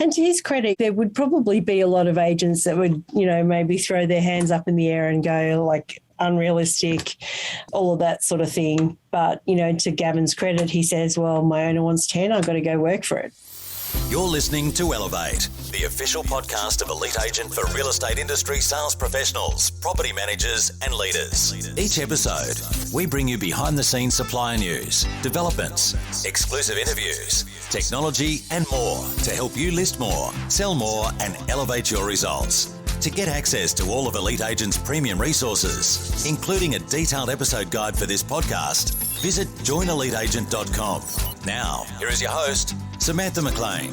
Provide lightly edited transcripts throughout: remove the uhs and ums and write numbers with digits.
And to his credit, there would probably be a lot of agents that would, maybe throw their hands up in the air and go like unrealistic, all of that sort of thing. But, to Gavin's credit, he says, well, my owner wants 10, I've got to go work for it. You're listening to Elevate, the official podcast of Elite Agent for real estate industry sales professionals, property managers and leaders. Each episode, we bring you behind the scenes supplier news, developments, exclusive interviews, technology and more to help you list more, sell more and elevate your results. To get access to all of Elite Agent's premium resources, including a detailed episode guide for this podcast, visit joineliteagent.com. Now, here is your host, Samantha McLean.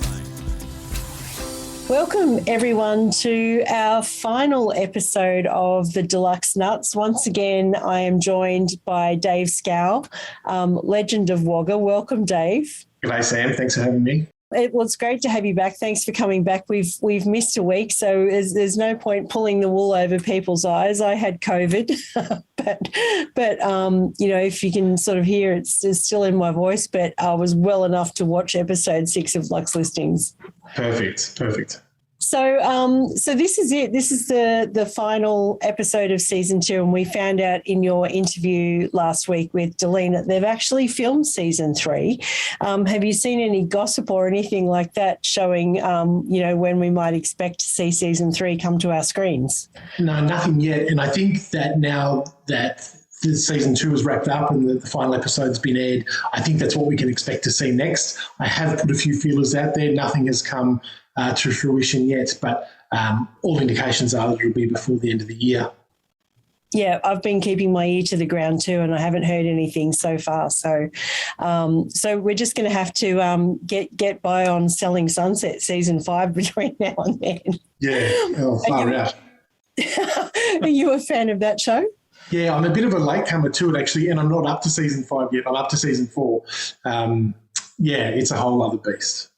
Welcome, everyone, to our final episode of the Deluxe Nuts. Once again, I am joined by Dave Skow, legend of Wagga. Welcome, Dave. G'day, Sam. Thanks for having me. It's great to have you back. Thanks for coming back. We've missed a week, so there's no point pulling the wool over people's eyes. I had COVID, but if you can sort of hear it's still in my voice, but I was well enough to watch episode 6 of Luxe Listings. Perfect. So this is it. This is the final episode of season 2, and we found out in your interview last week with Delene that they've actually filmed season 3. Have you seen any gossip or anything like that showing, when we might expect to see season 3 come to our screens? No, nothing yet. And I think that now that the season 2 is wrapped up and the final episode's been aired, I think that's what we can expect to see next. I have put a few feelers out there. Nothing has come to fruition yet, but all indications are that it'll be before the end of the year. Yeah, I've been keeping my ear to the ground too, and I haven't heard anything so far. So we're just going to have to get by on Selling Sunset season 5 between now and then. Yeah, far out. Are you a fan of that show? Yeah, I'm a bit of a latecomer to it actually, and I'm not up to season 5 yet. I'm up to season 4. It's a whole other beast.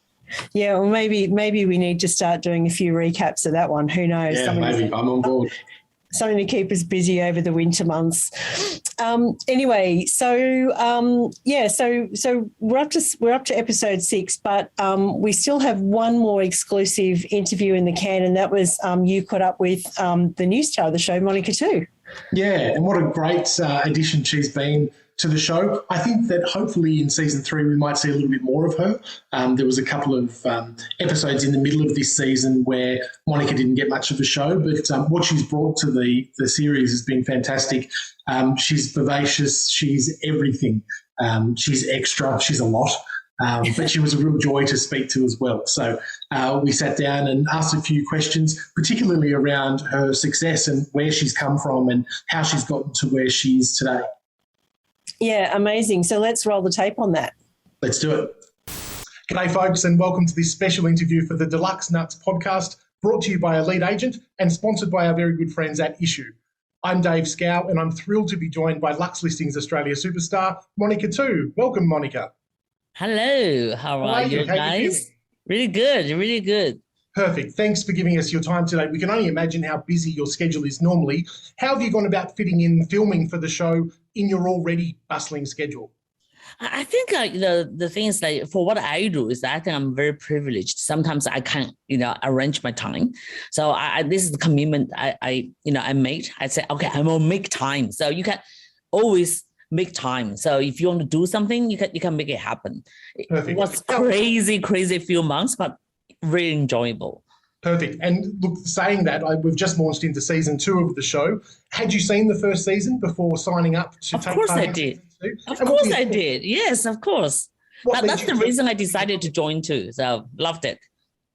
Yeah, well, maybe we need to start doing a few recaps of that one. Who knows? Yeah, maybe. I'm on board. Something to keep us busy over the winter months. Anyway, so we're up to episode 6, but we still have one more exclusive interview in the can, and that was you caught up with the new star of the show, Monika T. Yeah, and what a great addition she's been to the show. I think that hopefully in season 3 we might see a little bit more of her. There was a couple of episodes in the middle of this season where Monika didn't get much of a show, but what she's brought to the series has been fantastic. She's vivacious. She's everything. She's extra. She's a lot. But she was a real joy to speak to as well. So we sat down and asked a few questions, particularly around her success and where she's come from and how she's gotten to where she is today. Yeah, amazing. So let's roll the tape on that. Let's do it. G'day, folks, and welcome to this special interview for the Deluxe Nuts podcast, brought to you by Elite Agent and sponsored by our very good friends at Issue. I'm Dave Skow, and I'm thrilled to be joined by Luxe Listings Australia superstar, Monika T. Welcome, Monika. Hello. How are you guys? Really good. Perfect. Thanks for giving us your time today. We can only imagine how busy your schedule is normally. How have you gone about fitting in filming for the show in your already bustling schedule? I think the thing is like for what I do is that I think I'm very privileged. Sometimes I can't arrange my time. So this is the commitment I made. I said, okay, I'm gonna make time. So you can always make time. So if you want to do something, you can make it happen. Perfect. It was crazy few months, but really enjoyable. Perfect. And look, saying that, we've just launched into season 2 of the show. Had you seen the first season before signing up to take part? Of course I did. Of course I did. Yes, of course. That's the reason I decided to join too. So loved it.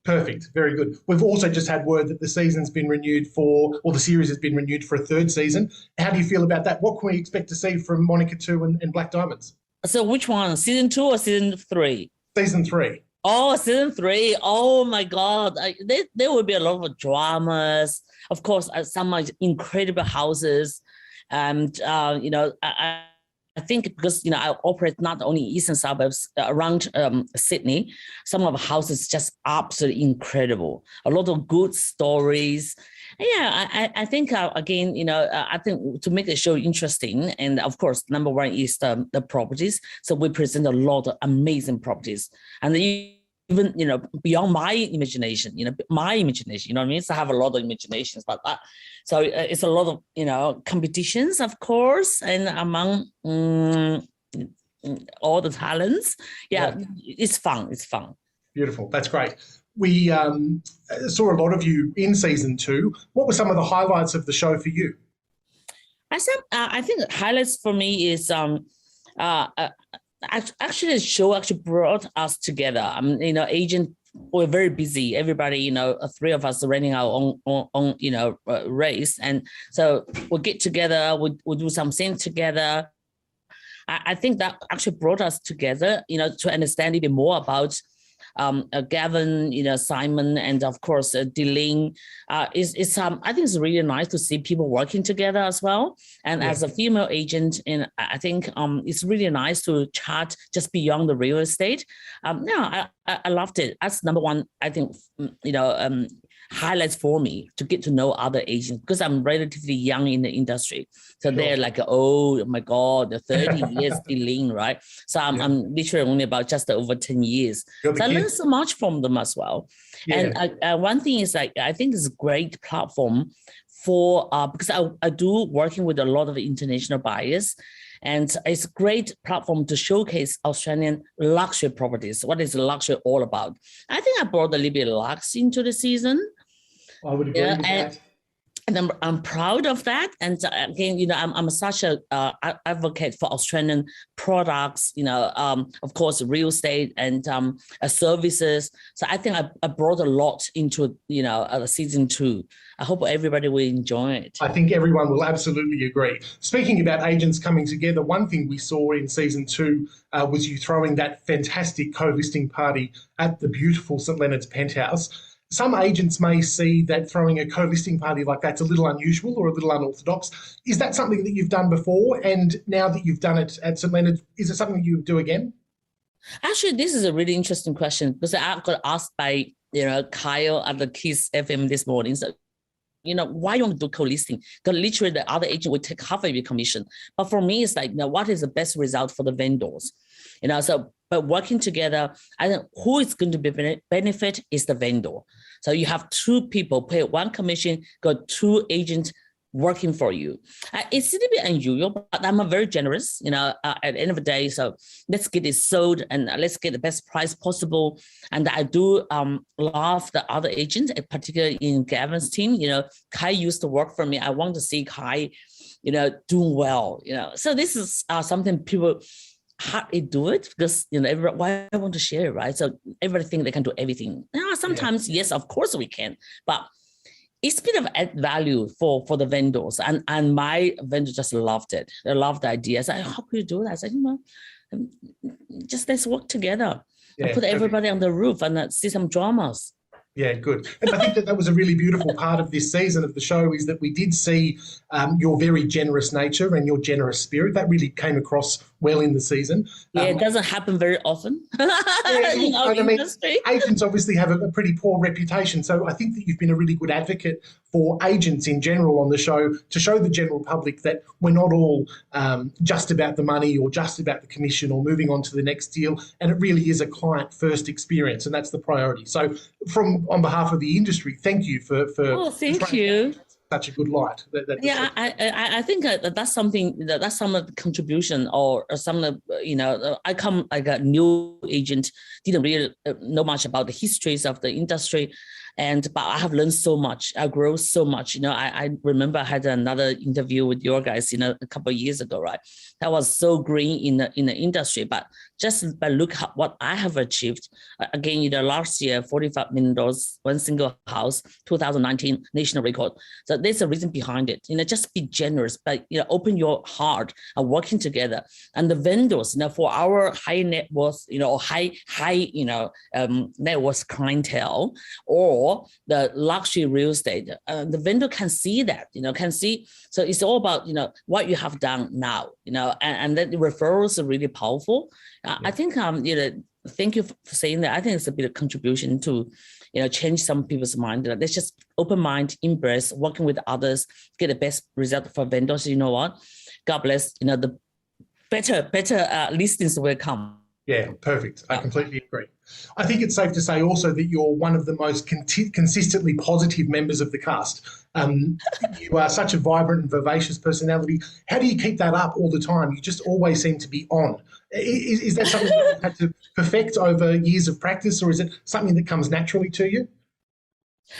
Perfect. Very good. We've also just had word that the series has been renewed for a 3rd season. How do you feel about that? What can we expect to see from Monika T and Black Diamonds? So which one? Season 2 or season 3? Season 3. Oh, season 3. Oh my God. There will be a lot of dramas. Of course, some incredible houses. And, I think because, I operate not only eastern suburbs around Sydney, some of the houses just absolutely incredible. A lot of good stories. Yeah, I think, again, I think to make the show interesting, and of course, number one is the properties. So we present a lot of amazing properties. And even, beyond my imagination, you know what I mean? So I have a lot of imaginations about that. So it's a lot of, competitions, of course, and among all the talents. Yeah, it's fun. It's fun. Beautiful. That's great. We saw a lot of you in season 2. What were some of the highlights of the show for you? I think the highlights for me is actually the show actually brought us together. Agent, we're very busy. Everybody, 3 of us are running our own race, and so we'll get together. We'll do something together. I think that actually brought us together, to understand a bit more about Gavin, Simon, and of course, Deline. I think it's really nice to see people working together as well. And as a female agent, I think it's really nice to chat just beyond the real estate. I loved it. That's number one, I think, highlights for me to get to know other agents, because I'm relatively young in the industry. So they're like, oh my God, the 30 years Deline, right? So I'm literally only about just over 10 years. So I learned so much from them as well. Yeah. And one thing is, I think it's a great platform for, because I do working with a lot of international buyers. And it's a great platform to showcase Australian luxury properties. What is luxury all about? I think I brought a little bit of luxe into the season. I would agree with that. And I'm proud of that. And again, I'm such a advocate for Australian products, of course, real estate and services. So I think I brought a lot into, season 2. I hope everybody will enjoy it. I think everyone will absolutely agree. Speaking about agents coming together, one thing we saw in season 2 was you throwing that fantastic co-listing party at the beautiful St Leonard's Penthouse. Some agents may see that throwing a co-listing party like that's a little unusual or a little unorthodox. Is that something that you've done before? And now that you've done it at St Leonard's, is it something you would do again? Actually, this is a really interesting question, because I got asked by, Kyle at the Kiss FM this morning. So, why don't we do co-listing? Because literally the other agent would take half of your commission. But for me, it's like, what is the best result for the vendors? But working together, I think who is going to be benefit is the vendor. So you have 2 people pay 1 commission, got 2 agents working for you. It's a little bit unusual, but I'm very generous, at the end of the day. So let's get it sold and let's get the best price possible. And I do love the other agents, particularly in Gavin's team. Kai used to work for me. I want to see Kai, doing well, So this is something people hardly do it, because everybody, why I want to share it, right? So everybody think they can do everything. Sometimes yes, of course we can, but it's a bit of add value for the vendors, and my vendor just loved it. They loved the idea. I said, how could you do that? I said, just let's work together and put everybody on the roof and see some dramas. Yeah, good. And I think that was a really beautiful part of this season of the show, is that we did see your very generous nature and your generous spirit. That really came across well in the season. Yeah, it doesn't happen very often in our industry. Agents obviously have a pretty poor reputation. So I think that you've been a really good advocate for agents in general on the show, to show the general public that we're not all just about the money or just about the commission or moving on to the next deal. And it really is a client first experience, and that's the priority. So on behalf of the industry, thank you for thank you. Such a good light. I think that's something that's some of the contribution, or some of I come like a new agent, didn't really know much about the histories of the industry. But I have learned so much. I grow so much. I remember I had another interview with your guys, a couple of years ago, right? That was so green in the industry. But just by look at what I have achieved, again, last year, $45 million, one single house, 2019 national record. So there's a reason behind it. Just be generous, but open your heart and working together. And the vendors, for our high net worth, or high net worth clientele, or the luxury real estate, the vendor can see that, can see. So it's all about, what you have done now, and then the referrals are really powerful. I think, thank you for saying that. I think it's a bit of contribution to, change some people's mind. Let's just open mind, embrace, working with others, get the best result for vendors. You know what? God bless, the better listings will come. Yeah, perfect. I completely agree. I think it's safe to say also that you're one of the most consistently positive members of the cast. You are such a vibrant and vivacious personality. How do you keep that up all the time? You just always seem to be on. Is that something that you've had to perfect over years of practice, or is it something that comes naturally to you?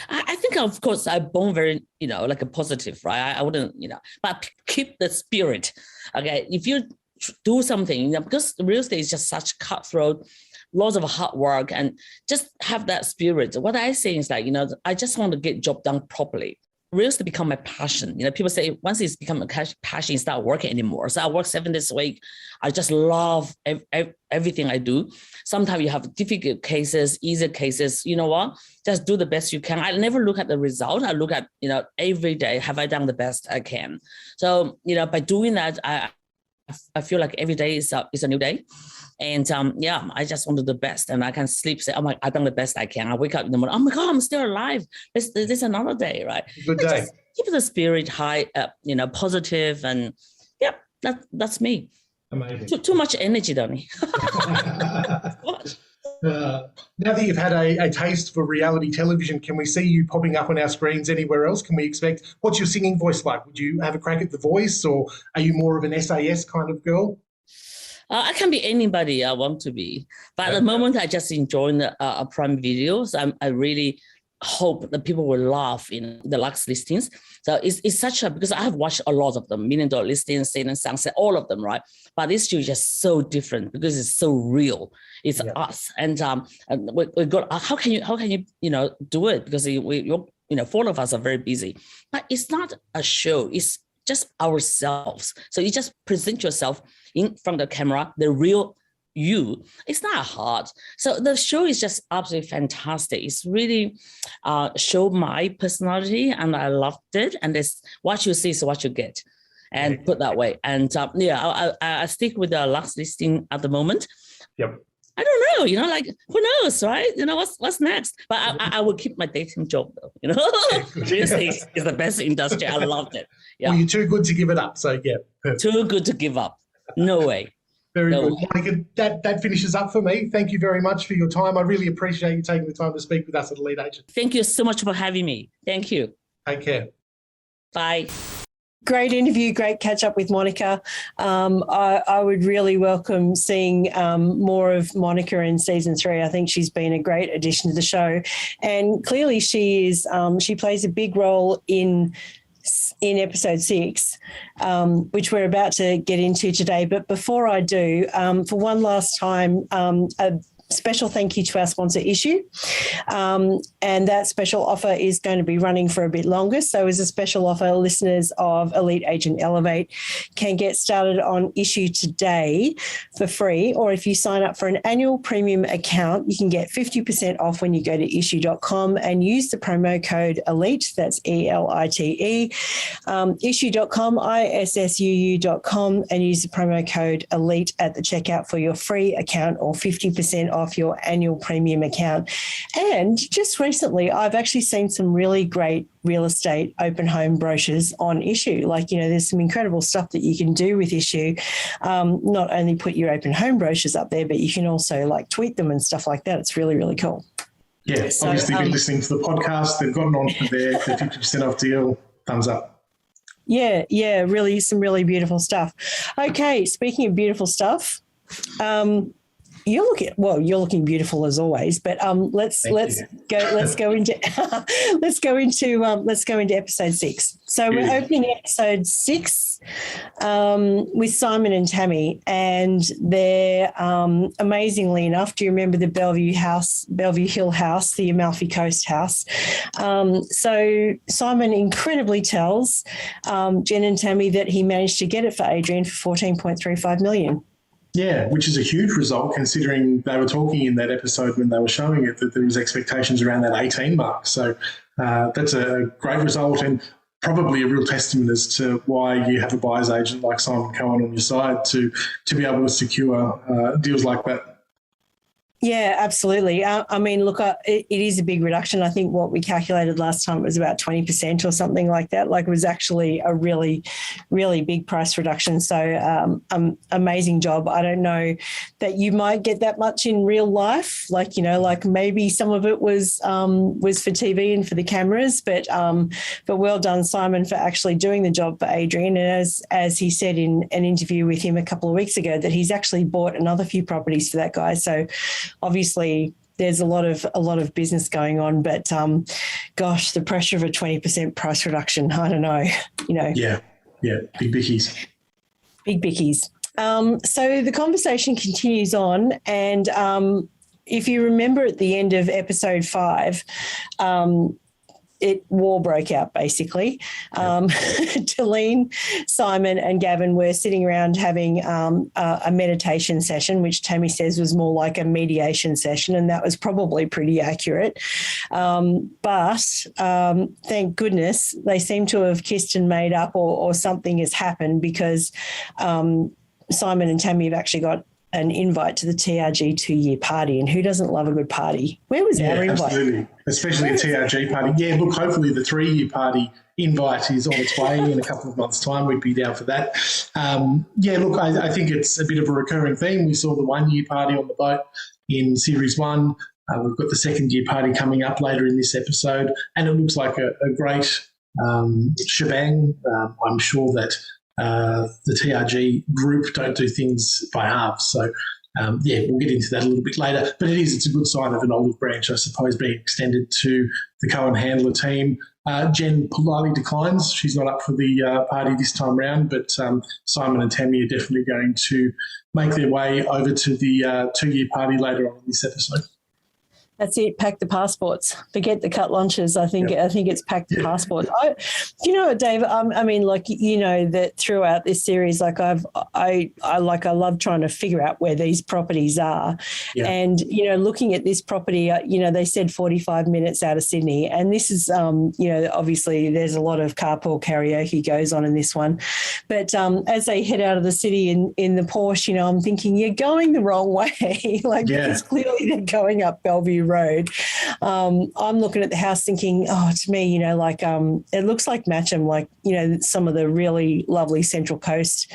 I think, of course, I'm born very, like a positive, right? I wouldn't, but keep the spirit. Okay, if you do something, because real estate is just such cutthroat, lots of hard work, and just have that spirit. What I say is like, I just want to get job done properly. Real estate become my passion. People say once it's become a passion, it's not working anymore. So I work 7 days a week. I just love everything I do. Sometimes you have difficult cases, easy cases. You know what? Just do the best you can. I never look at the result. I look at, every day, have I done the best I can? So, by doing that, I feel like every day is a new day. And I just want to do the best, and I can sleep, say, oh my, I've done the best I can. I wake up in the morning, oh my God, I'm still alive. This is another day, right? Good day. Just keep the spirit high, positive, and that's me. Amazing. Too much energy, Donnie. Now that you've had a taste for reality television, can we see you popping up on our screens anywhere else? Can we expect, what's your singing voice like? Would you have a crack at The Voice, or are you more of an SAS kind of girl? I can be anybody I want to be. But at the moment, I just enjoy the Prime videos. I really hope that people will laugh in the Luxe listings. So it's such because I have watched a lot of them, $1 Million Listings, Sale and Sunset, all of them, right? But this show is just so different because it's so real. It's us. And we got, how can you, do it? Because you're 4 of us are very busy. But it's not a show. It's just ourselves. So you just present yourself in front of the camera, the real you. It's not hard. So the show is just absolutely fantastic. It's really showed my personality, and I loved it. And it's what you see is what you get, and put that way. And I stick with the Luxe listing at the moment. Yep. I don't know, like, who knows, right? What's next? But I will keep my dating job, though, Real estate is the best industry. I loved it. Yeah. Well, you're too good to give it up. So, yeah. Perfect. Too good to give up. No way. Very good. Monika, that finishes up for me. Thank you very much for your time. I really appreciate you taking the time to speak with us at Elite Agent. Thank you so much for having me. Thank you. Take care. Bye. Great interview, great catch up with Monika. I would really welcome seeing more of Monika in season 3. I think she's been a great addition to the show, and clearly she plays a big role in episode 6, which we're about to get into today. But before I do, for one last time, a special thank you to our sponsor, Issue. And that special offer is going to be running for a bit longer. So as a special offer, listeners of Elite Agent Elevate can get started on Issue today for free. Or if you sign up for an annual premium account, you can get 50% off when you go to issue.com and use the promo code ELITE. That's ELITE. Issue.com, ISSUU.com, and use the promo code ELITE at the checkout for your free account, or 50% off your annual premium account. And just recently, I've actually seen some really great real estate open home brochures on Issue. Like, there's some incredible stuff that you can do with Issue. Not only put your open home brochures up there, but you can also like tweet them and stuff like that. It's really, really cool. Yeah, so, obviously been listening to the podcast. They've gotten on for the 50% off deal. Thumbs up. Yeah, really, some really beautiful stuff. Okay, speaking of beautiful stuff, you're looking beautiful as always. But let's go into episode 6. So we're opening episode 6 with Simon and Tammy, and they're amazingly enough. Do you remember the Bellevue Hill house, the Amalfi Coast house? So Simon incredibly tells Jen and Tammy that he managed to get it for Adrian for $14.35 million. Yeah, which is a huge result considering they were talking in that episode when they were showing it that there was expectations around that 18 mark. So that's a great result, and probably a real testament as to why you have a buyer's agent like Simon Cohen on your side to be able to secure deals like that. Yeah, absolutely. I mean, look, it is a big reduction. I think what we calculated last time was about 20% or something like that. Like, it was actually a really, really big price reduction. So amazing job. I don't know that you might get that much in real life. Like, like maybe some of it was for TV and for the cameras, but well done, Simon, for actually doing the job for Adrian. And as he said in an interview with him a couple of weeks ago, that he's actually bought another few properties for that guy. So obviously there's a lot of business going on, but gosh, the pressure of a 20% price reduction, I don't know, Yeah, big bickies. Big bickies. So the conversation continues on, and if you remember at the end of episode 5, war broke out basically. Delene, Simon and Gavin were sitting around having a meditation session, which Tammy says was more like a mediation session, and that was probably pretty accurate. But thank goodness they seem to have kissed and made up, or something has happened, because Simon and Tammy have actually got an invite to the TRG 2-year party, and who doesn't love a good party? Where was our invite? Absolutely, especially a TRG party. Yeah, look, hopefully the 3-year party invite is on its way in a couple of months' time. We'd be down for that. Look, I think it's a bit of a recurring theme. We saw the 1-year party on the boat in Series 1. We've got the 2nd-year party coming up later in this episode, and it looks like a great shebang. I'm sure that the TRG group don't do things by halves. So, we'll get into that a little bit later. But it's a good sign of an olive branch, I suppose, being extended to the Cohen Handler team. Jen politely declines. She's not up for the party this time round, but Simon and Tammy are definitely going to make their way over to the 2-year party later on in this episode. That's it. Pack the passports. Forget the cut lunches. I think it's pack the passports. You know what, Dave? I mean, like, that throughout this series, like I love trying to figure out where these properties are, and looking at this property, they said 45 minutes out of Sydney, and this is obviously there's a lot of carpool karaoke goes on in this one, but as they head out of the city in the Porsche, I'm thinking you're going the wrong way, because clearly they're going up Bellevue Road. I'm looking at the house thinking, to me, it looks like Matcham, some of the really lovely Central Coast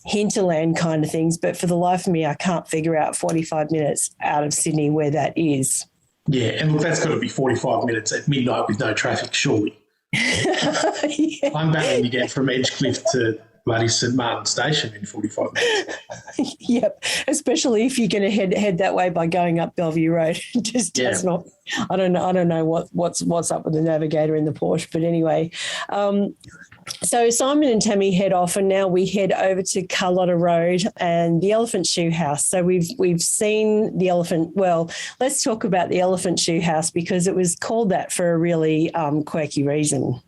hinterland kind of things. But for the life of me, I can't figure out 45 minutes out of Sydney where that is. Yeah, and look, that's got to be 45 minutes at midnight with no traffic, surely. I'm battling to get from Edgecliff to bloody St Martin Station in 45 minutes. Yep, especially if you're going to head that way by going up Bellevue Road. It just does not. I don't know what's up with the navigator in the Porsche, but anyway. So Simon and Tammy head off, and now we head over to Carlotta Road and the Elephant Shoe House. So we've seen the elephant. Well, let's talk about the Elephant Shoe House, because it was called that for a really quirky reason.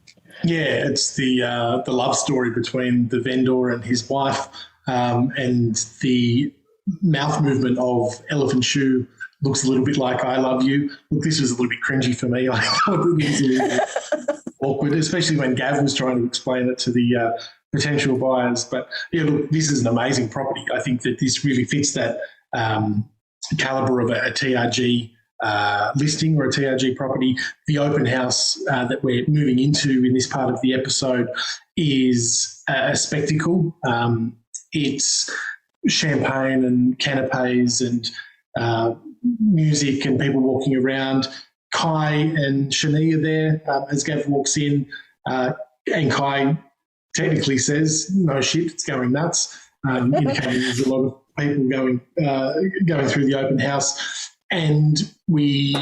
Yeah, it's the love story between the vendor and his wife, and the mouth movement of Elephant Shoe looks a little bit like I love you. Look, this was a little bit cringy for me. I thought it was a little bit awkward, especially when Gav was trying to explain it to the potential buyers. But, look, this is an amazing property. I think that this really fits that calibre of a TRG listing or a TRG property. The open house that we're moving into in this part of the episode is a spectacle. It's champagne and canapes and music and people walking around. Kai and Shani are there as Gav walks in, and Kai technically says, "No shit, it's going nuts," indicating there's a lot of people going through the open house. And we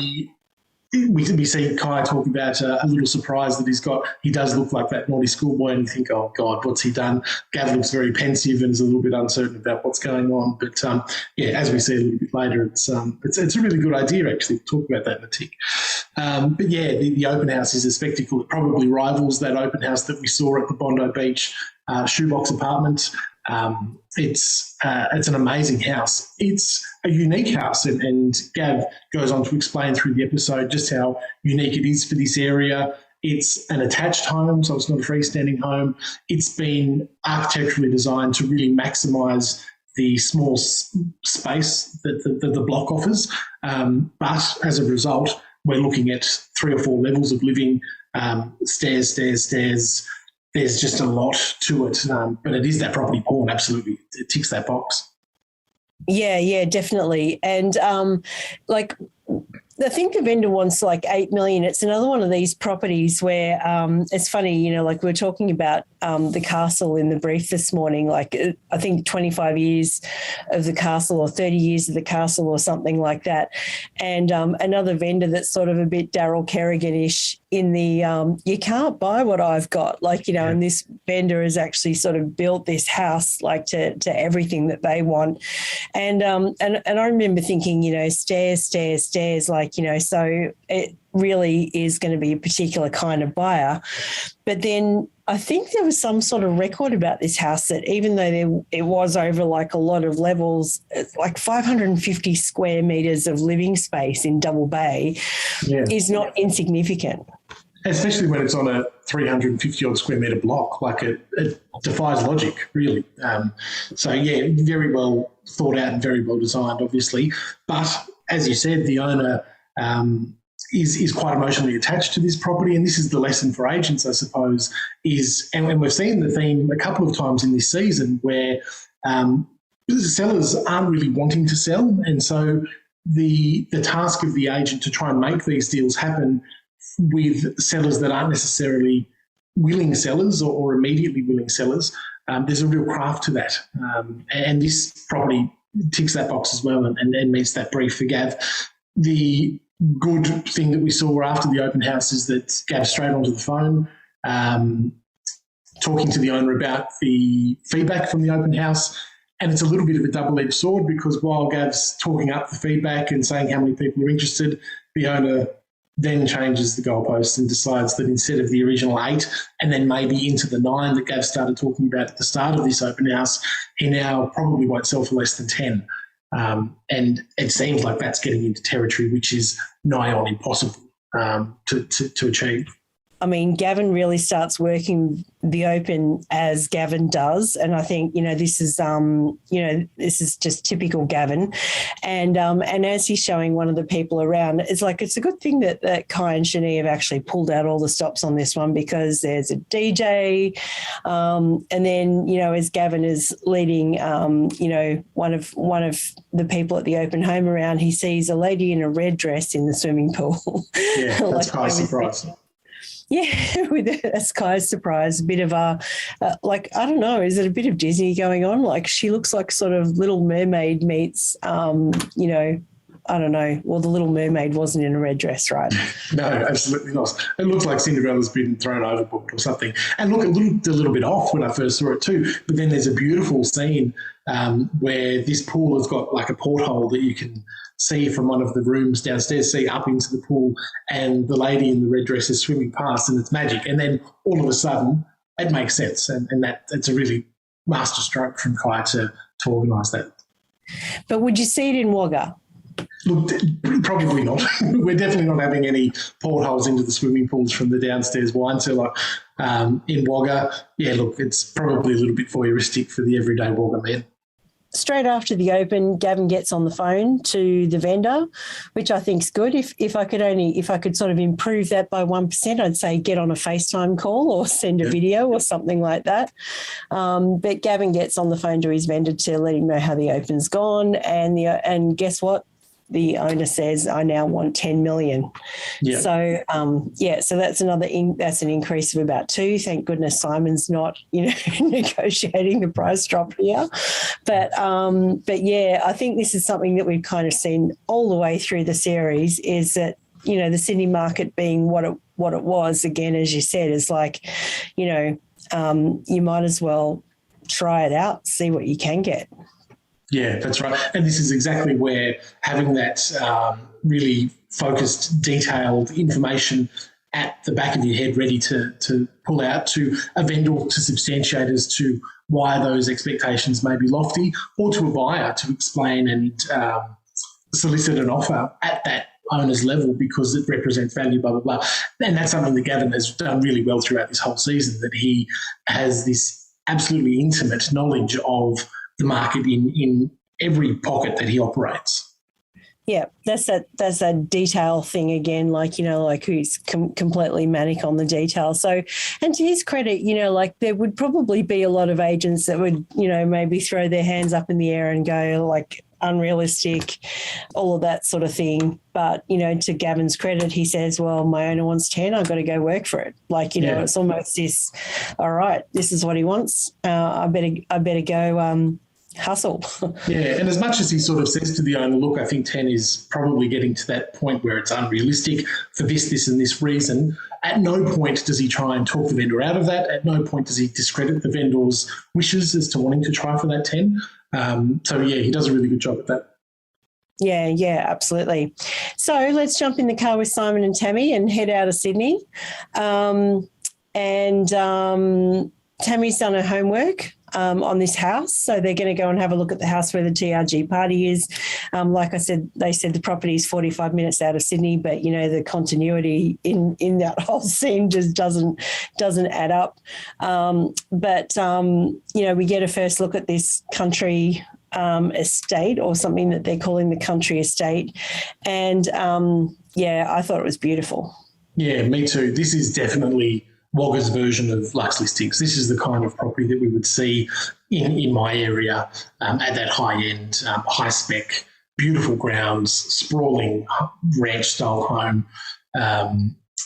see Kai talk about a little surprise that he's got. He does look like that naughty schoolboy, and you think, oh, God, what's he done? Gav looks very pensive and is a little bit uncertain about what's going on. But, as we see a little bit later, it's a really good idea, actually. We'll talk about that in a tick. The open house is a spectacle. It probably rivals that open house that we saw at the Bondi Beach Shoebox Apartments. It's an amazing house. It's a unique house, and Gav goes on to explain through the episode just how unique it is for this area. It's an attached home, so it's not a freestanding home. It's been architecturally designed to really maximise the small space that the block offers. But as a result, we're looking at 3 or 4 levels of living, stairs. There's just a lot to it. But it is that property porn, absolutely. It ticks that box. Yeah, definitely. And I think the vendor wants like 8 million. It's another one of these properties where it's funny, like we were talking about the castle in the brief this morning, like I think 25 years of the castle or 30 years of the castle or something like that. And another vendor that's sort of a bit Daryl Kerrigan-ish in the you can't buy what I've got, and this vendor has actually sort of built this house like to everything that they want. And I remember thinking, stairs, so it really is going to be a particular kind of buyer. But then I think there was some sort of record about this house that even though it was over like a lot of levels, it's like 550 square metres of living space in Double Bay is not insignificant. Especially when it's on a 350-odd square metre block, it defies logic, really. Very well thought out and very well designed, obviously. But as you said, the owner is quite emotionally attached to this property, and this is the lesson for agents, I suppose, and we've seen the theme a couple of times in this season where sellers aren't really wanting to sell, and so the task of the agent to try and make these deals happen with sellers that aren't necessarily willing sellers or immediately willing sellers, there's a real craft to that. And this property ticks that box as well and meets that brief for Gav. The good thing that we saw after the open house is that Gav's straight onto the phone, talking to the owner about the feedback from the open house. And it's a little bit of a double-edged sword because while Gav's talking up the feedback and saying how many people are interested, the owner then changes the goalposts and decides that instead of the original 8 and then maybe into the 9 that Gav started talking about at the start of this open house, he now probably won't sell for less than 10. And it seems like that's getting into territory which is nigh on impossible to achieve. I mean, Gavin really starts working the open as Gavin does, and I think this is this is just typical Gavin, and as he's showing one of the people around, it's a good thing that Kai and Shani have actually pulled out all the stops on this one because there's a DJ, and then as Gavin is leading one of the people at the open home around, he sees a lady in a red dress in the swimming pool. Yeah, that's quite a surprise. Yeah, with a Sky's surprise, a bit of I don't know, is it a bit of Disney going on? Like she looks like sort of Little Mermaid meets, I don't know. Well, the Little Mermaid wasn't in a red dress, right? No, absolutely not. It looks like Cinderella's been thrown overboard or something. And look, it looked a little bit off when I first saw it too. But then there's a beautiful scene where this pool has got like a porthole that you can see from one of the rooms downstairs, see up into the pool, and the lady in the red dress is swimming past, and it's magic. And then all of a sudden, it makes sense, and that's a really master stroke from Kai to organise that. But would you see it in Wagga? Look, probably not. We're definitely not having any portholes into the swimming pools from the downstairs wine cellar in Wagga. Yeah, look, it's probably a little bit voyeuristic for the everyday Wagga man. Straight after the open, Gavin gets on the phone to the vendor, which I think is good. If I could sort of improve that by 1%, I'd say get on a FaceTime call or send a video or something like that. But Gavin gets on the phone to his vendor to let him know how the open's gone, and guess what? The owner says, I now want 10 million. Yeah. So, so that's that's an increase of about 2. Thank goodness Simon's not, negotiating the price drop here. But yeah, I think this is something that we've kind of seen all the way through the series is that, the Sydney market being what it was, again, as you said, is like, you might as well try it out, see what you can get. Yeah, that's right. And this is exactly where having that really focused, detailed information at the back of your head ready to pull out to a vendor to substantiate as to why those expectations may be lofty, or to a buyer to explain and solicit an offer at that owner's level because it represents value, blah, blah, blah. And that's something that Gavin has done really well throughout this whole season, that he has this absolutely intimate knowledge of the market in every pocket that he operates. Yeah, that's that detail thing again, like he's completely manic on the detail. So, and to his credit, there would probably be a lot of agents that would, maybe throw their hands up in the air and go like unrealistic, all of that sort of thing. But, to Gavin's credit, he says, well, my owner wants 10, I've got to go work for it. It's almost this, all right, this is what he wants. I better go hustle. Yeah, and as much as he sort of says to the owner, look, I think 10 is probably getting to that point where it's unrealistic for this and this reason, at no point does he try and talk the vendor out of that. At no point does he discredit the vendor's wishes as to wanting to try for that 10. He does a really good job at that. Yeah, absolutely. So let's jump in the car with Simon and Tammy and head out of Sydney. Tammy's done her homework on this house. So they're going to go and have a look at the house where the TRG party is. Like I said, they said the property is 45 minutes out of Sydney, but, the continuity in that whole scene just doesn't add up. We get a first look at this country estate, or something that they're calling the country estate. And, I thought it was beautiful. Yeah, me too. This is definitely Wagga's version of Luxe Listings. This is the kind of property that we would see in my area at that high end, high spec, beautiful grounds, sprawling ranch-style home,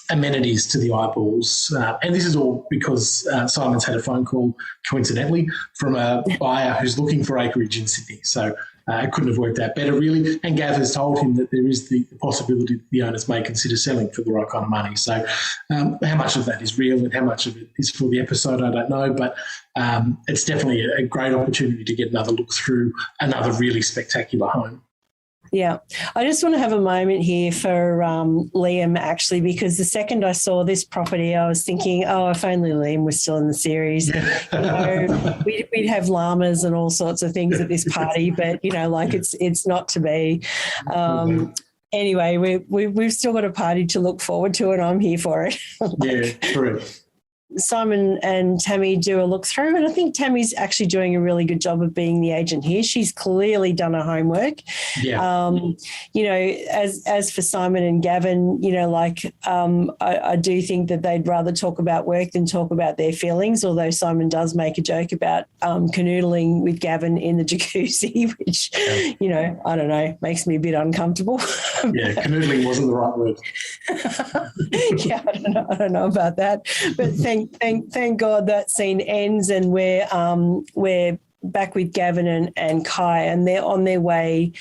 amenities to the eyeballs. And this is all because Simon's had a phone call, coincidentally, from a buyer who's looking for acreage in Sydney. So it couldn't have worked out better, really. And Gav has told him that there is the possibility that the owners may consider selling for the right kind of money. So how much of that is real and how much of it is for the episode, I don't know. But it's definitely a great opportunity to get another look through another really spectacular home. Yeah. I just want to have a moment here for Liam, actually, because the second I saw this property, I was thinking, if only Liam was still in the series. We'd have llamas and all sorts of things at this party, but, it's not to be. Anyway, we've still got a party to look forward to, and I'm here for it. Yeah, true. Simon and Tammy do a look through, and I think Tammy's actually doing a really good job of being the agent here. She's clearly done her homework. Yeah. As for Simon and Gavin, I do think that they'd rather talk about work than talk about their feelings, although Simon does make a joke about canoodling with Gavin in the jacuzzi, which, I don't know, makes me a bit uncomfortable. Yeah, canoodling wasn't the right word. Yeah, I don't know about that. But thank God that scene ends, and we're back with Gavin and Kai, and they're on their way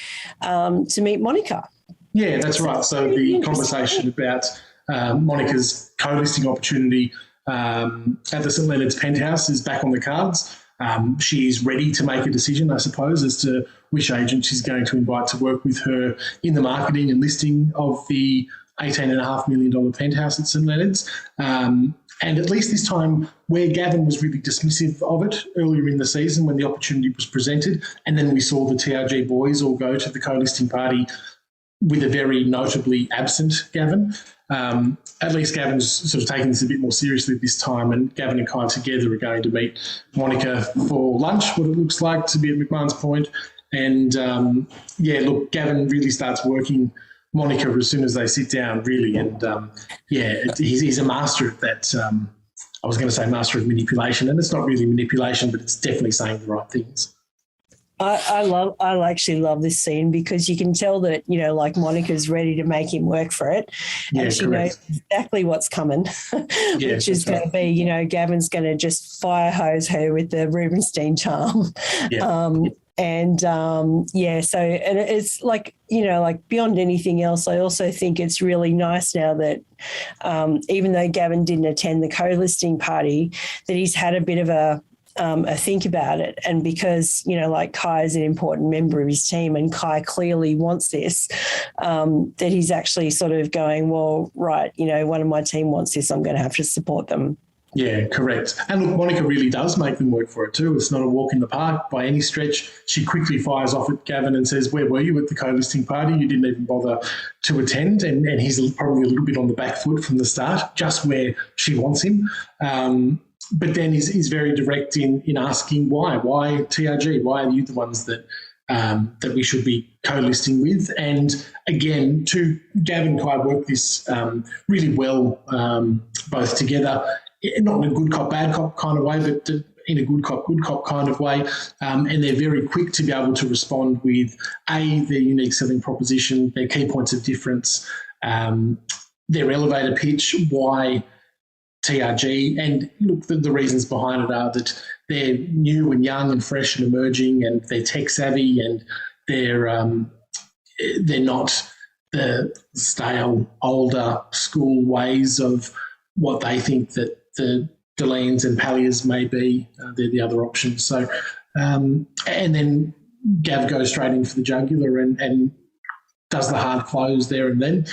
to meet Monika. Yeah, that's right. So the conversation about Monika's co-listing opportunity at the St Leonard's Penthouse is back on the cards. She's ready to make a decision, I suppose, as to which agent she's going to invite to work with her in the marketing and listing of the $18.5 million penthouse at St Leonard's. And at least this time, where Gavin was really dismissive of it earlier in the season when the opportunity was presented, and then we saw the TRG boys all go to the co-listing party with a very notably absent Gavin. At least Gavin's sort of taking this a bit more seriously this time, and Gavin and Kai together are going to meet Monika for lunch, what it looks like to be at McMahon's Point. And, Gavin really starts working Monika as soon as they sit down, really. And, he's a master at that. I was going to say master of manipulation, and it's not really manipulation, but it's definitely saying the right things. I actually love this scene because you can tell that, Monika's ready to make him work for it. Yeah, and she correct. knows exactly what's coming, which is going to be, Gavin's going to just fire hose her with the Rubenstein charm. Yeah. And it's like beyond anything else, I also think it's really nice now that even though Gavin didn't attend the co-listing party, that he's had a bit of a think about it. And because, Kai is an important member of his team and Kai clearly wants this, that he's actually sort of going, well, right, one of my team wants this, I'm going to have to support them. Yeah, correct. And look, Monika really does make them work for it too. It's not a walk in the park by any stretch. She quickly fires off at Gavin and says, where were you at the co-listing party? You didn't even bother to attend. And he's probably a little bit on the back foot from the start, just where she wants him. but then is very direct in asking why TRG, why are you the ones that we should be co-listing with? And again, Gav and Kai work this really well, both together, not in a good cop, bad cop kind of way, but in a good cop kind of way. And they're very quick to be able to respond with their unique selling proposition, their key points of difference, their elevator pitch, why TRG, and look, the reasons behind it are that they're new and young and fresh and emerging, and they're tech savvy, and they're not the stale, older school ways of what they think that the Deleans and Palliers may be. They're the other options. So, and then Gav goes straight in for the jugular and does the hard close there and then,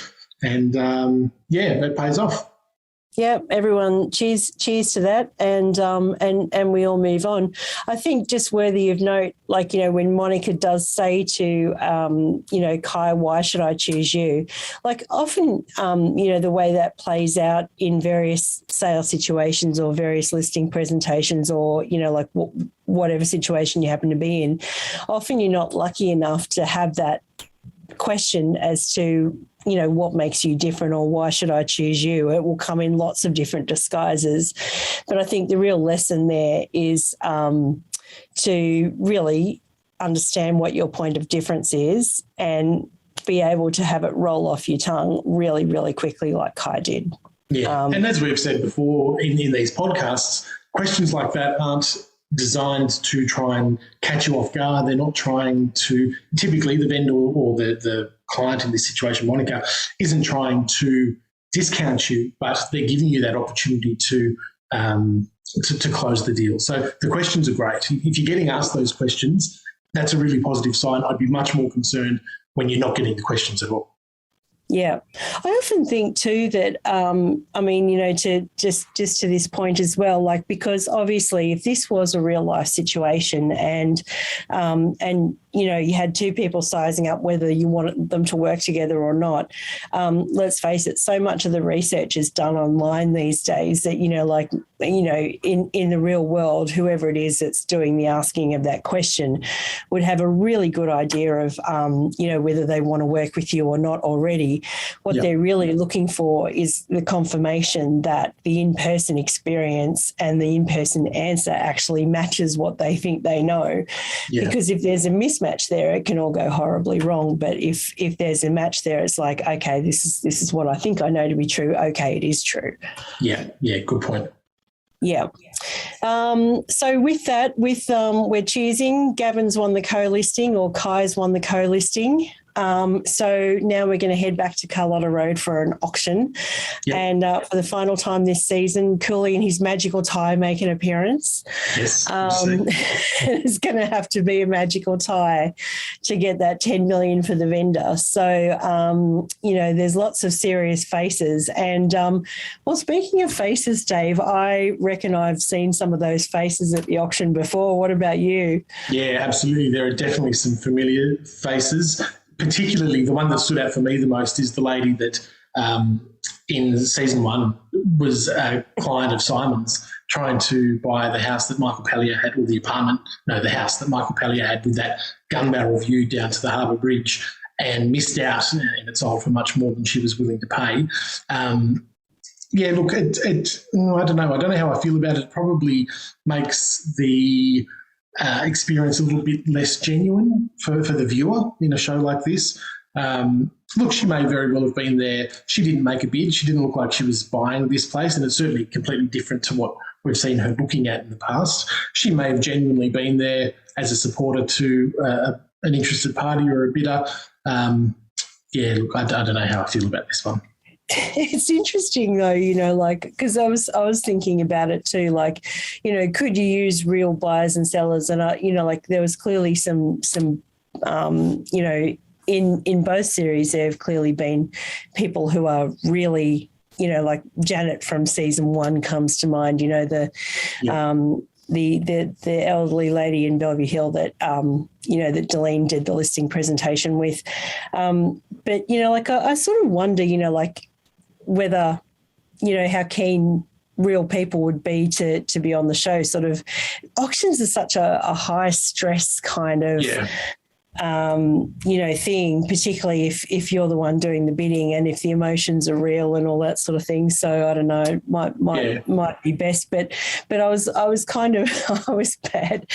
and that pays off. Yeah, everyone, cheers to that, and we all move on. I think just worthy of note, like, you know, when Monika does say to, Kai, why should I choose you? Like often, the way that plays out in various sales situations or various listing presentations or, like whatever situation you happen to be in, often you're not lucky enough to have that question as to, what makes you different or why should I choose you? It will come in lots of different disguises. But I think the real lesson there is to really understand what your point of difference is and be able to have it roll off your tongue really, really quickly like Kai did. Yeah, and as we've said before in these podcasts, questions like that aren't designed to try and catch you off guard. They're not trying to, typically the vendor or the client in this situation, Monika, isn't trying to discount you, but they're giving you that opportunity to close the deal. So the questions are great. If you're getting asked those questions, that's a really positive sign. I'd be much more concerned when you're not getting the questions at all. Yeah. I often think too that, to just to this point as well, like, because obviously if this was a real life situation and you had two people sizing up whether you wanted them to work together or not, let's face it, so much of the research is done online these days that, in the real world, whoever it is that's doing the asking of that question would have a really good idea of, whether they want to work with you or not already. What they're really looking for is the confirmation that the in-person experience and the in-person answer actually matches what they think they know. Yeah. Because if there's a mismatch there, it can all go horribly wrong. But if there's a match there, it's like, okay, this is what I think I know to be true. Okay, it is true. Yeah, good point. Yeah. So with that, we're choosing. Gavin's won the co-listing or Kai's won the co-listing. So now we're going to head back to Carlotta Road for an auction. Yep. And for the final time this season, Cooley and his magical tie make an appearance. Yes. It's going to have to be a magical tie to get that $10 million for the vendor. So, there's lots of serious faces. And, speaking of faces, Dave, I reckon I've seen some of those faces at the auction before. What about you? Yeah, absolutely. There are definitely some familiar faces. Particularly the one that stood out for me the most is the lady that in season 1 was a client of Simon's trying to buy the house that Michael Pallier had, or the house that Michael Pallier had with that gun barrel view down to the Harbour Bridge, and missed out, and it sold for much more than she was willing to pay. I don't know. I don't know how I feel about it. It probably makes the experience a little bit less genuine for the viewer in a show like this. She may very well have been there. She didn't make a bid. She didn't look like she was buying this place, and it's certainly completely different to what we've seen her looking at in the past. She may have genuinely been there as a supporter to an interested party or a bidder. I don't know how I feel about this one. It's interesting though, because I was thinking about it too, could you use real buyers and sellers? And there was clearly some in both series, there have clearly been people who are really, like Janet from season 1 comes to mind, the elderly lady in Bellevue Hill that, that Deleen did the listing presentation with. But, I sort of wonder, whether, how keen real people would be to be on the show. Sort of auctions are such a high stress kind of thing, particularly if you're the one doing the bidding and if the emotions are real and all that sort of thing. So I don't know, might be best, but I was kind of I was bad.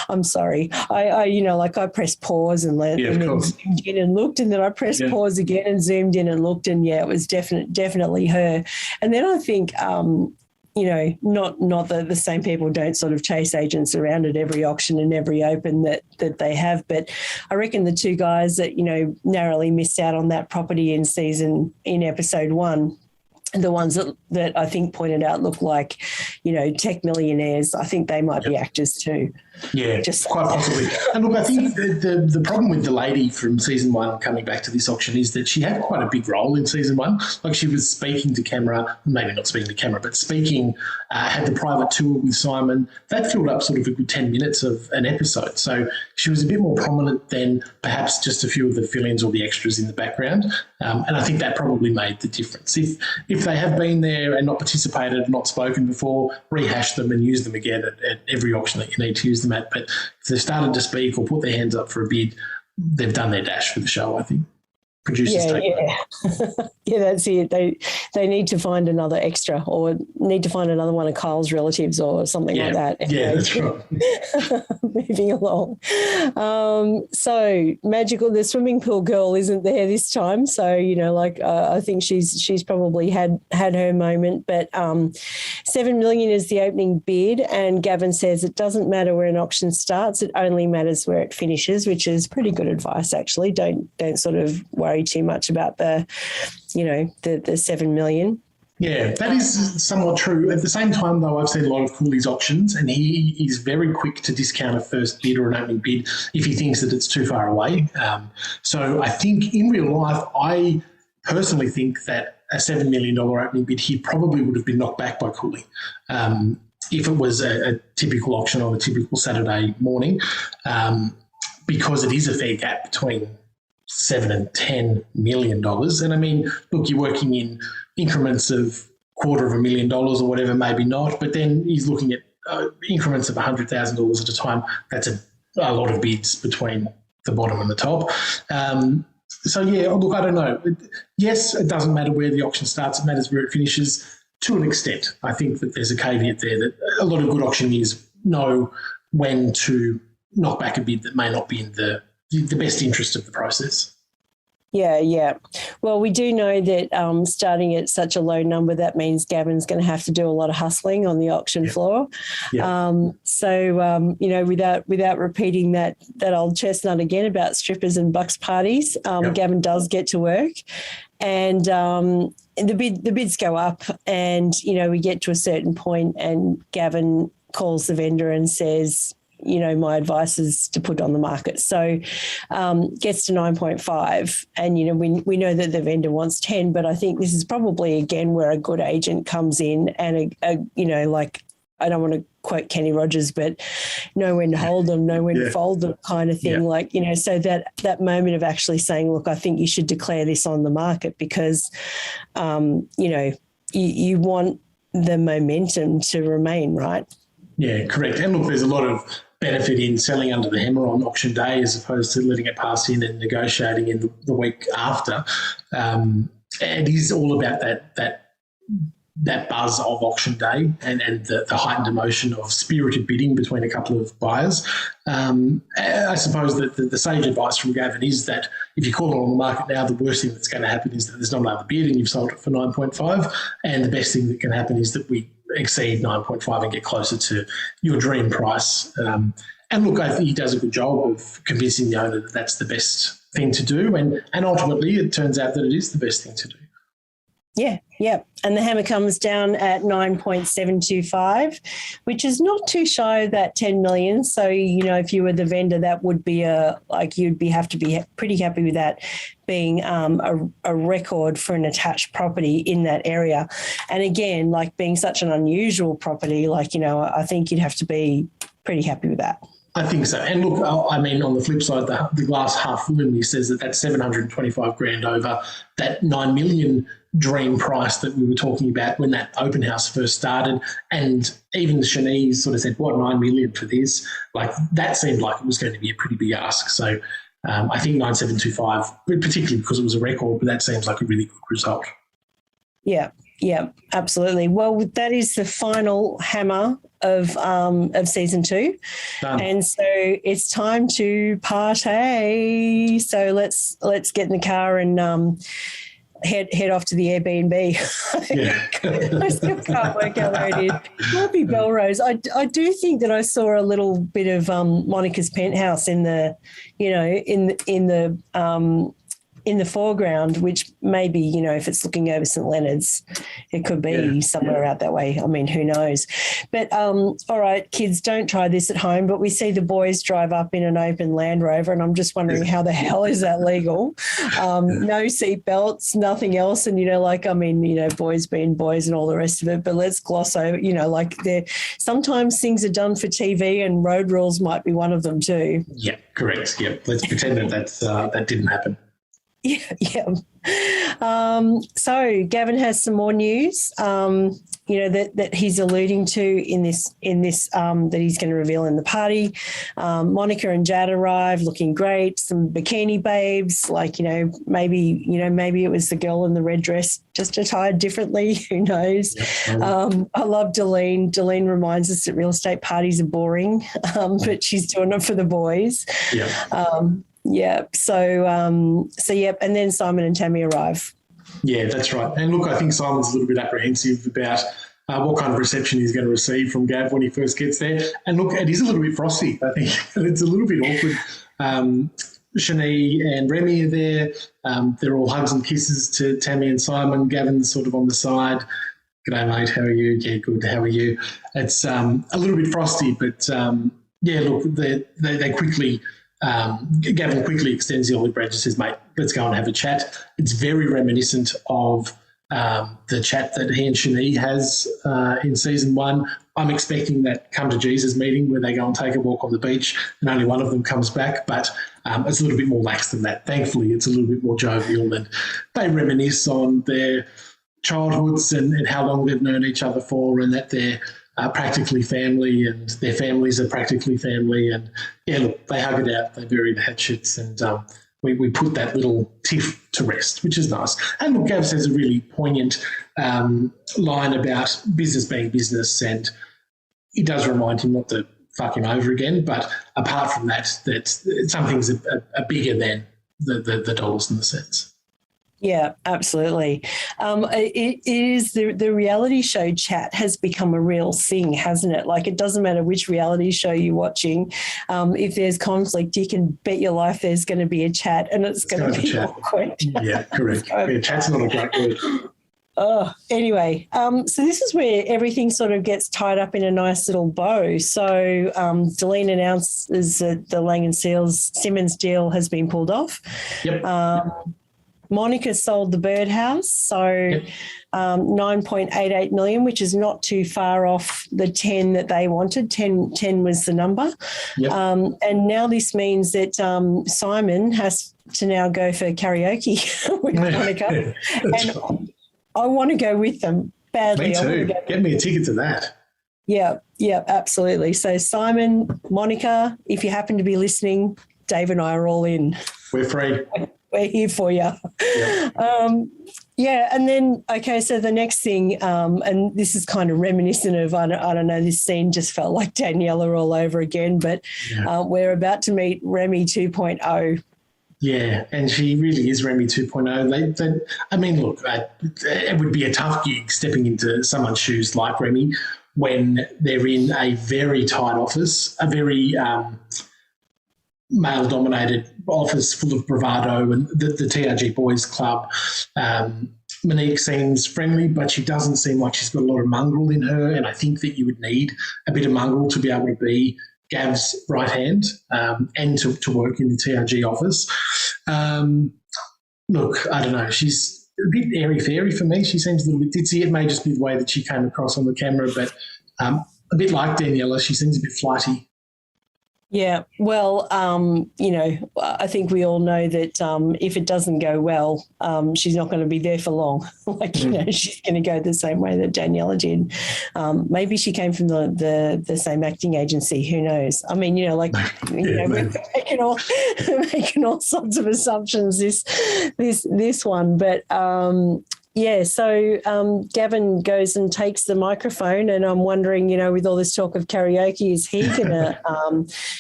I'm sorry. I pressed pause and then zoomed in and looked, and then I pressed pause again and zoomed in and looked, and it was definitely her. And then I think not that the same people don't sort of chase agents around at every auction and every open that they have, but I reckon the two guys that, narrowly missed out on that property in episode 1, the ones that I think pointed out look like, tech millionaires, I think they might be actors too. Yeah, quite possibly. And look, I think the problem with the lady from season 1 coming back to this auction is that she had quite a big role in season 1. Like, she was speaking to camera, maybe not speaking to camera, but speaking, had the private tour with Simon. That filled up sort of a good 10 minutes of an episode. So she was a bit more prominent than perhaps just a few of the fill-ins or the extras in the background. And I think that probably made the difference. If they have been there and not participated, not spoken before, rehash them and use them again at every auction that you need to use them at. But if they've started to speak or put their hands up for a bid, they've done their dash for the show, I think. Producers take yeah, that's it. They need to find another extra, or need to find another one of Kyle's relatives or something like that. Yeah, that's right. Moving along. So magical. The swimming pool girl isn't there this time, so I think she's probably had her moment. But 7 million is the opening bid, and Gavin says it doesn't matter where an auction starts; it only matters where it finishes, which is pretty good advice, actually. Don't sort of worry too much about the 7 million. Yeah, that is somewhat true. At the same time, though, I've seen a lot of Cooley's auctions, and he is very quick to discount a first bid or an opening bid if he thinks that it's too far away. So I think in real life, I personally think that a $7 million opening bid, he probably would have been knocked back by Cooley if it was a typical auction on a typical Saturday morning, because it is a fair gap between $7 and $10 million. And I mean, look, you're working in increments of $250,000 or whatever, maybe not, but then he's looking at increments of $100,000 at a time. That's a lot of bids between the bottom and the top. So, look, I don't know. Yes, it doesn't matter where the auction starts. It matters where it finishes to an extent. I think that there's a caveat there that a lot of good auctioneers know when to knock back a bid that may not be in the best interest of the process. Yeah. Well, we do know that starting at such a low number, that means Gavin's going to have to do a lot of hustling on the auction floor. Without repeating that old chestnut again about strippers and bucks parties, Gavin does get to work, and the bids go up, and we get to a certain point, and Gavin calls the vendor and says, my advice is to put on the market. So gets to 9.5, and, we know that the vendor wants 10, but I think this is probably, again, where a good agent comes in and, I don't want to quote Kenny Rogers, but know when to hold them, know when to fold them kind of thing. So that moment of actually saying, look, I think you should declare this on the market because, you want the momentum to remain, right? Yeah, correct. And look, there's a lot of benefit in selling under the hammer on auction day as opposed to letting it pass in and negotiating in the week after. It is all about that buzz of auction day and the heightened emotion of spirited bidding between a couple of buyers. I suppose that the sage advice from Gavin is that if you call it on the market now, the worst thing that's going to happen is that there's not another bid and you've sold it for 9.5, and the best thing that can happen is that we exceed 9.5 and get closer to your dream price. And look, I think he does a good job of convincing the owner that that's the best thing to do. And ultimately, it turns out that it is the best thing to do. Yeah. And the hammer comes down at 9.725, which is not too shy of that 10 million. So, if you were the vendor, that would be have to be pretty happy with that being a record for an attached property in that area. And again, being such an unusual property, I think you'd have to be pretty happy with that. I think so. And look, I mean, on the flip side, the glass half full in me says that that's $725,000 over that $9 million dream price that we were talking about when that open house first started. And even Shanice sort of said, what, $9 million for this? Like, that seemed like it was going to be a pretty big ask. So I think 9,725, particularly because it was a record, but that seems like a really good result. Yeah, absolutely. Well, that is the final hammer of season 2. Done. And so it's time to party. So let's get in the car and head off to the Airbnb. Yeah. I still can't work out where it is. It might be Belrose. I do think that I saw a little bit of Monika's penthouse in the, in the foreground, which maybe, if it's looking over St Leonard's, it could be somewhere out that way. I mean, who knows? But all right, kids, don't try this at home. But we see the boys drive up in an open Land Rover, and I'm just wondering how the hell is that legal? No seat belts, nothing else. And, boys being boys and all the rest of it. But let's gloss over, sometimes things are done for TV, and road rules might be one of them too. Yeah, correct. Yeah, let's pretend that didn't happen. Yeah. So Gavin has some more news, that he's alluding to in this that he's going to reveal in the party. Monika and Jad arrive looking great. Some bikini babes, maybe it was the girl in the red dress, just attired differently. Who knows? Yeah. I love Deline. Deline reminds us that real estate parties are boring, but she's doing it for the boys. Yeah. Yeah. So and then Simon and Tammy arrive. Yeah, that's right. And look, I think Simon's a little bit apprehensive about what kind of reception he's going to receive from Gav when he first gets there. And look, it is a little bit frosty. I think it's a little bit awkward. Shani and Remy are there. They're all hugs and kisses to Tammy and Simon. Gavin's sort of on the side. G'day, mate. How are you? Yeah, good. How are you? It's a little bit frosty, but look, they quickly. Gavin quickly extends the olive branch and says, mate, let's go and have a chat. It's very reminiscent of the chat that he and Shani has in season 1. I'm expecting that come to Jesus meeting where they go and take a walk on the beach and only one of them comes back, but it's a little bit more lax than that. Thankfully, it's a little bit more jovial, and they reminisce on their childhoods and how long they've known each other for, and that they're practically family and their families are practically family. And, look, they hug it out. They bury the hatchets, and we put that little tiff to rest, which is nice. And look, Gav says a really poignant line about business being business, and it does remind him not to fuck him over again. But apart from that some things are bigger than the dollars and the cents. Yeah, absolutely. It is the reality show chat has become a real thing, hasn't it? Like, it doesn't matter which reality show you're watching. If there's conflict, you can bet your life there's going to be a chat, and it's going to be awkward. Yeah, correct. Chat's not a great word. Oh, anyway, so this is where everything sort of gets tied up in a nice little bow. So Deline announces that the Lang & Simmons deal has been pulled off. Yep. Monika sold the birdhouse, so 9.88 million, which is not too far off the 10 that they wanted. 10 was the number. Yep. And now this means that Simon has to now go for karaoke with Monika. And I want to go with them badly. Me too. Get me a ticket to that. Yeah, absolutely. So Simon, Monika, if you happen to be listening, Dave and I are all in. We're free. We're here for you. Yep. And then, okay, so the next thing, and this is kind of reminiscent of, I don't know, this scene just felt like Daniela all over again, but we're about to meet Remy 2.0. Yeah, and she really is Remy 2.0. I mean, look, it would be a tough gig stepping into someone's shoes like Remy when they're in a very tight office, a very male-dominated office full of bravado, and the TRG Boys Club. Monique seems friendly, but she doesn't seem like she's got a lot of mongrel in her, and I think that you would need a bit of mongrel to be able to be Gav's right hand and to work in the TRG office. Look, I don't know. She's a bit airy-fairy for me. She seems a little bit ditzy. It may just be the way that she came across on the camera, but a bit like Daniela, she seems a bit flighty. Yeah, well, I think we all know that if it doesn't go well, she's not going to be there for long. She's going to go the same way that Daniela did. Maybe she came from the same acting agency. Who knows? I mean, we're making all sorts of assumptions this one, but. So Gavin goes and takes the microphone, and I'm wondering, with all this talk of karaoke, is he going to,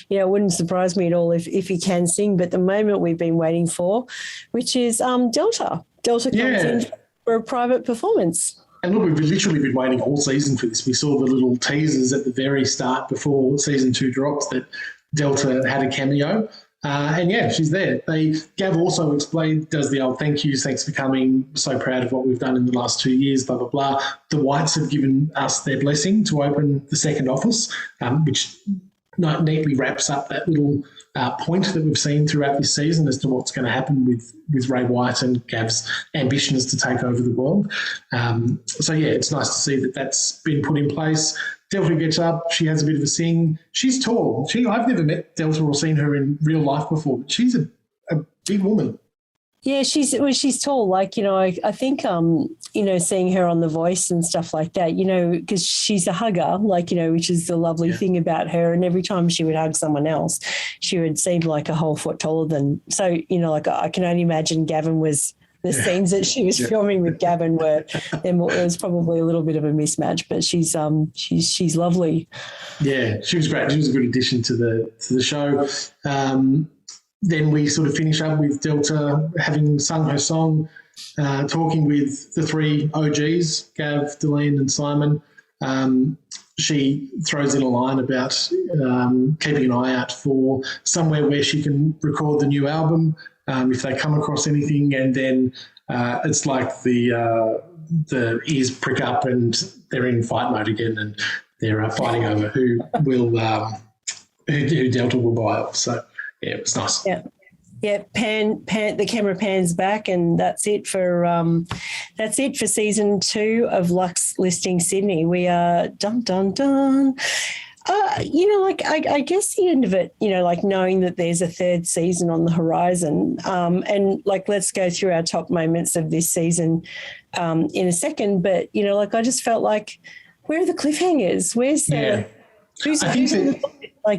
it wouldn't surprise me at all if he can sing, but the moment we've been waiting for, which is Delta. Delta comes in for a private performance. And look, we've literally been waiting all season for this. We saw the little teasers at the very start before season 2 dropped that Delta had a cameo. She's there. Gav also does the old thank yous, thanks for coming, so proud of what we've done in the last 2 years, blah, blah, blah. The Whites have given us their blessing to open the second office, which neatly wraps up that little point that we've seen throughout this season as to what's going to happen with Ray White and Gav's ambitions to take over the world. It's nice to see that that's been put in place. Delta gets up. She has a bit of a sing. She's tall. I've never met Delta or seen her in real life before, but she's a big woman. Yeah, she's tall. I think, seeing her on The Voice and stuff like that, because she's a hugger, which is the lovely thing about her. And every time she would hug someone else, she would seem like a whole foot taller than. So, I can only imagine Gavin was. The scenes that she was filming with Gavin it was probably a little bit of a mismatch, but she's lovely. Yeah, she was great. She was a good addition to the show. Then we sort of finish up with Delta having sung her song, talking with the 3 OGs, Gav, Deline and Simon. She throws in a line about keeping an eye out for somewhere where she can record the new album. If they come across anything, and then it's like the ears prick up and they're in fight mode again, and they're fighting over who Delta will buy off. So it was nice. Yeah. Pan. The camera pans back, and that's it for season 2 of Luxe Listings Sydney. We are done. I guess the end of it, knowing that there's a 3rd season on the horizon, and let's go through our top moments of this season in a second. But, I just felt like, where are the cliffhangers? Where's the who's I think I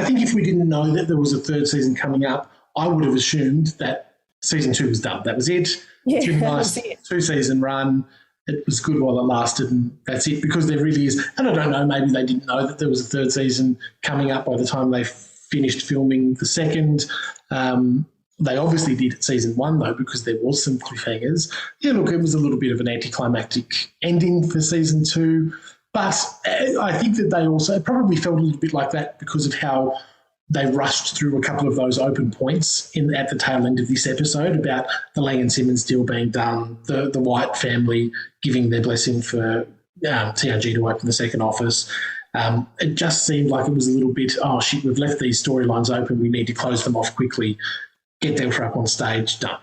think if we didn't know that there was a 3rd season coming up, I would have assumed that season 2 was done. That was it. Yeah, it's been a nice 2-season run. It was good while it lasted, and that's it, because there really is, and I don't know, maybe they didn't know that there was a 3rd season coming up by the time they finished filming the 2nd. They obviously did at season 1, though, because there was some cliffhangers. Yeah, look, it was a little bit of an anticlimactic ending for season 2, but I think that they also probably felt a little bit like that because of how they rushed through a couple of those open points at the tail end of this episode about the Lang and Simmons deal being done, the White family giving their blessing for TRG to open the second office. It just seemed like it was a little bit, oh, shit, we've left these storylines open. We need to close them off quickly, get Delta up on stage, done,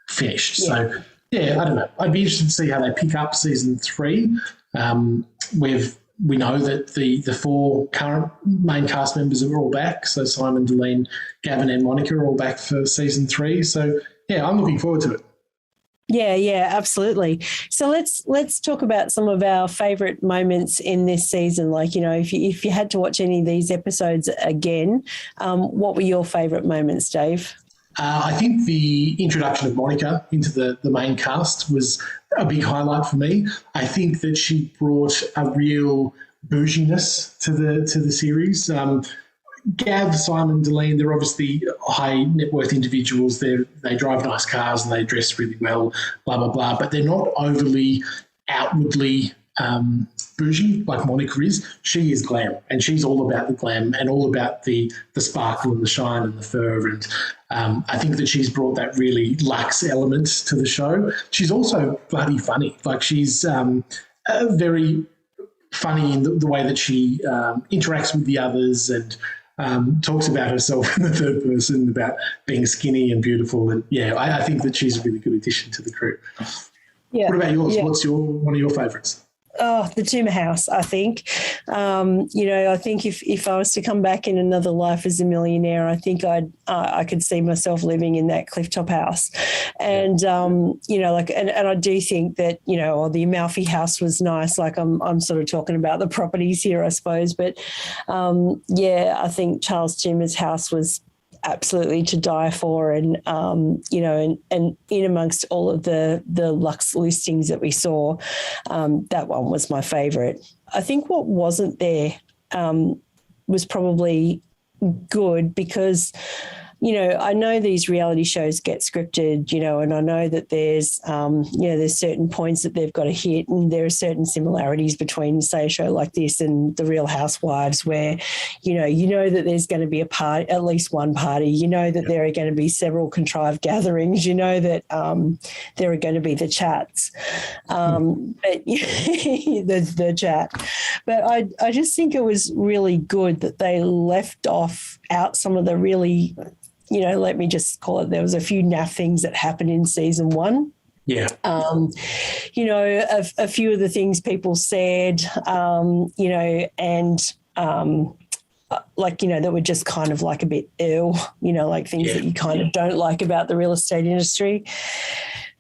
finished. Yeah. So, I don't know. I'd be interested to see how they pick up season 3. We know that the 4 current main cast members are all back. So Simon, Deline, Gavin and Monika are all back for season 3. So, I'm looking forward to it. Yeah, absolutely. So let's talk about some of our favourite moments in this season. If you had to watch any of these episodes again, what were your favourite moments, Dave? I think the introduction of Monika into the main cast was a big highlight for me. I think that she brought a real bouginess to the series. Gav, Simon, Deline, they're obviously high net worth individuals. They drive nice cars and they dress really well, blah, blah, blah, but they're not overly outwardly bougie like Monika is. She is glam, and she's all about the glam and all about the sparkle and the shine and the fur. And I think that she's brought that really luxe element to the show. She's also bloody funny. She's very funny in the way that she interacts with the others and talks about herself in the 3rd person, about being skinny and beautiful. And I think that she's a really good addition to the crew. Yeah. What about yours? Yeah. What's one of your favourites? the Toomer house, I think. I think if I was to come back in another life as a millionaire, I think I could see myself living in that clifftop house. And, and I do think that, the Amalfi house was nice. Like I'm sort of talking about the properties here, I suppose. But, I think Charles Toomer's house was absolutely to die for, and and in amongst all of the Luxe listings that we saw, that one was my favourite. I think what wasn't there was probably good because I know these reality shows get scripted, and I know that there's there's certain points that they've got to hit, and there are certain similarities between, say, a show like this and The Real Housewives, where you know that there's going to be a party, at least one party, that there are going to be several contrived gatherings, that there are going to be the chats, but the chat. But I just think it was really good that they left out some of the really, let me just call it, there was a few naff things that happened in season 1. Yeah. A few of the things people said, that were just kind of like a bit ill, like things that you kind of don't like about the real estate industry.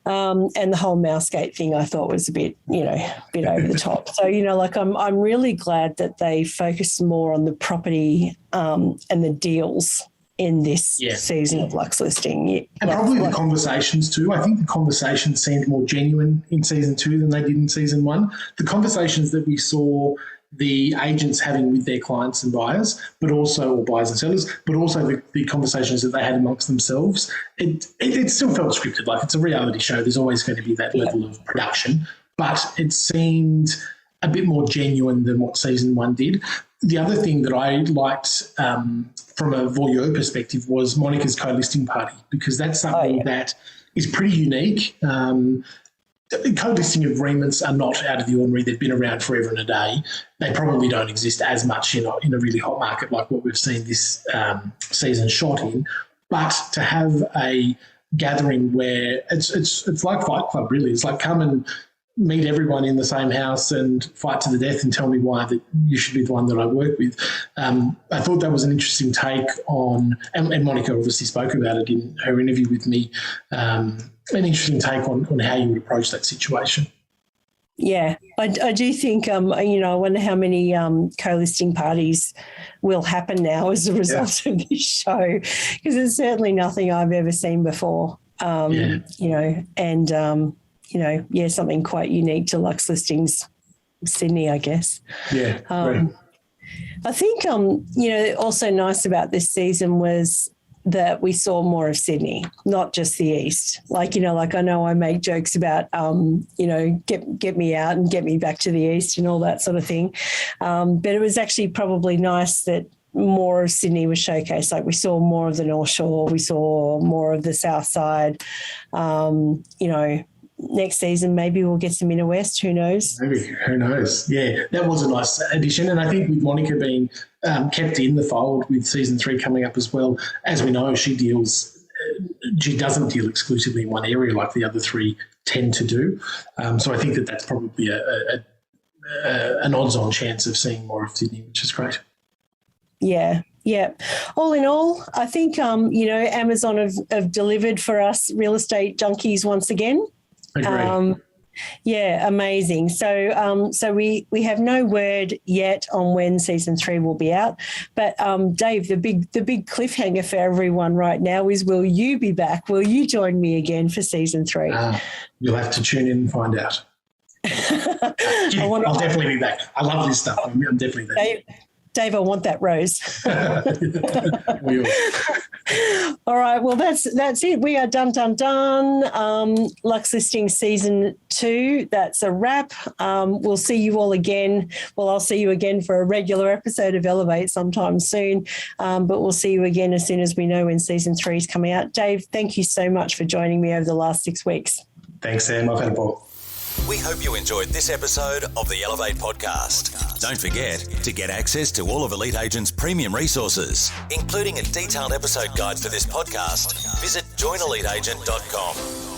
And the whole Mousegate thing I thought was a bit over the top. So, I'm really glad that they focused more on the property and the deals in this season of Luxe Listing. And probably the conversations too. I think the conversations seemed more genuine in season 2 than they did in season 1. The conversations that we saw the agents having with their clients and buyers, or buyers and sellers, but also the conversations that they had amongst themselves, it still felt scripted. Like it's a reality show. There's always going to be that level of production, but it seemed a bit more genuine than what season 1 did. The other thing that I liked from a voyeur perspective was Monika's co-listing party, because that's something that is pretty unique. Co-listing agreements are not out of the ordinary. They've been around forever and a day. They probably don't exist as much in a really hot market like what we've seen this season shot in. But to have a gathering where it's like Fight Club, really. It's like come and meet everyone in the same house and fight to the death and tell me why that you should be the one that I work with. I thought that was an interesting take on, and Monika obviously spoke about it in her interview with me, an interesting take on how you would approach that situation. Yeah, I do think, I wonder how many co-listing parties will happen now as a result of this show, because it's certainly nothing I've ever seen before, something quite unique to Luxe Listings Sydney, I guess. Yeah, I think, also nice about this season was that we saw more of Sydney, not just the east. I know I make jokes about, get me out and get me back to the east and all that sort of thing. But it was actually probably nice that more of Sydney was showcased. Like we saw more of the North Shore, we saw more of the South Side. Next season, maybe we'll get some inner west. Who knows? Maybe. Who knows? Yeah, that was a nice addition. And I think with Monika being kept in the fold with season 3 coming up as well, as we know, she doesn't deal exclusively in one area like the other 3 tend to do. So I think that's probably an odds-on chance of seeing more of Sydney, which is great. Yeah. Yeah. All in all, I think, Amazon have delivered for us real estate junkies once again. Amazing. So we have no word yet on when season 3 will be out. But Dave, the big cliffhanger for everyone right now is: will you be back? Will you join me again for season 3? You'll have to tune in and find out. I'll definitely be back. I love this stuff. I'm definitely there. Dave, I want that rose. We all. All right. Well, that's it. We are done. Luxe Listings season 2. That's a wrap. We'll see you all again. Well, I'll see you again for a regular episode of Elevate sometime soon. But we'll see you again as soon as we know when season 3 is coming out. Dave, thank you so much for joining me over the last 6 weeks. Thanks, Sam. I've had a ball. We hope you enjoyed this episode of the Elevate podcast. Don't forget to get access to all of Elite Agent's premium resources, including a detailed episode guide for this podcast. Visit joineliteagent.com.